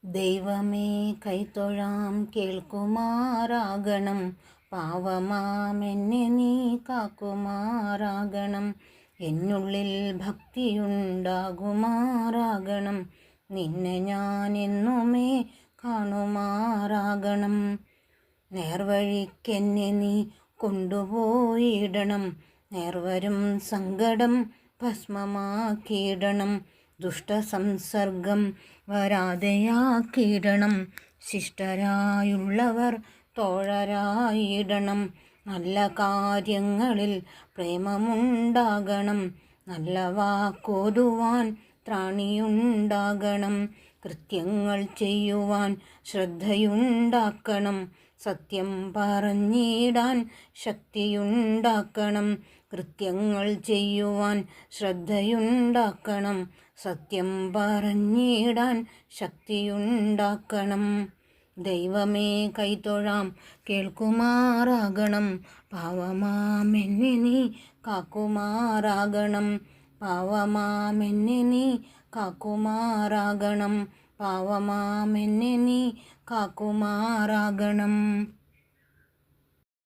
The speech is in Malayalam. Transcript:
ദൈവമേ കൈത്തൊഴാം കേൾക്കുമാറാകണം. പാവമാമെന്നെ നീ കാക്കുമാറാകണം. എന്നുള്ളിൽ ഭക്തിയുണ്ടാകുമാറാകണം. നിന്നെ ഞാൻ എന്നുമേ കാണുമാറാകണം. നേർവഴിക്കെന്നെ നീ കൊണ്ടുപോയിടണം. നേർവരും സങ്കടം ഭസ്മമാക്കിയിടണം. ദുഷ്ടസംസർഗം വരാതെയാക്കിയിടണം. ശിഷ്ടരായുള്ളവർ തോഴരായിടണം. നല്ല കാര്യങ്ങളിൽ പ്രേമമുണ്ടാകണം. നല്ല വാക്കോതുവാൻ ത്രാണിയുണ്ടാകണം. കൃത്യങ്ങൾ ചെയ്യുവാൻ ശ്രദ്ധയുണ്ടാക്കണം. സത്യം പറഞ്ഞിടാൻ ശക്തിയുണ്ടാക്കണം. കൃത്യങ്ങൾ ചെയ്യുവാൻ ശ്രദ്ധയുണ്ടാക്കണം. സത്യം പറഞ്ഞിടാൻ ശക്തിയുണ്ടാക്കണം. ദൈവമേ കൈത്തൊഴാം കേൾക്കുമാറാകണം. പാവമാമെന്നെ നീ കാക്കുമാറാകണം. പാവമാമെന്നെ നീ കാക്കുമാറാകണം. പാവമാമെന്നെ നീ കാക്കുമാറാകണം.